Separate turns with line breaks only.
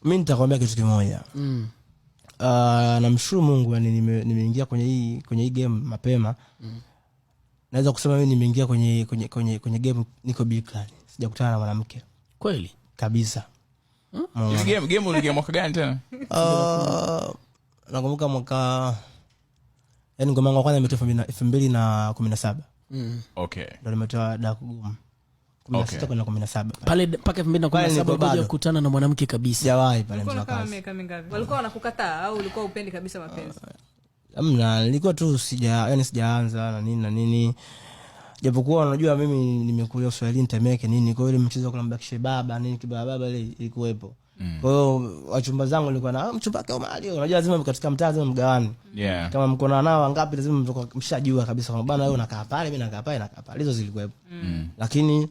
Mimi nitakwambia kitu kimoja. Namshukuru Mungu yani nimeingia kwenye hii game mapema. Naweza kusema mimi nimeingia kwenye game niko bikani. Sijakutana na mwanamke.
Kweli?
Kabisa.
Game uliingia mwaka gani tena?
Nakumbuka mwaka yani ngoma yangu kwanza imetoka 2017.
Okay.
Ndio nimetoa Dark Gumu. 16 kwenda 17.
Pale mpaka 2017 ngoja kukutana na mwanamke kabisa.
Sijawahi pale
mzee. Walikuwa wanakukataa au ulikuwa upendi kabisa mapenzi?
Amna, nilikuwa tu sijaanza na nini. Japokuwa unajua mimi nimekulia Uswahilini Temeke nini, kwa hiyo ile mchezo kwa mbakishe baba nini kibaba ile ilikuwepo. Kwa hiyo wachumba zangu walikuwa na mchumba wake Omari, unajua lazima katika mtaa lazima mgawane. Kama mko na nao wangapi lazima mshajua kabisa kwamba bana wewe unakaa pale mimi nakaa pale nakaa pale, hizo zilikuwepo. Lakini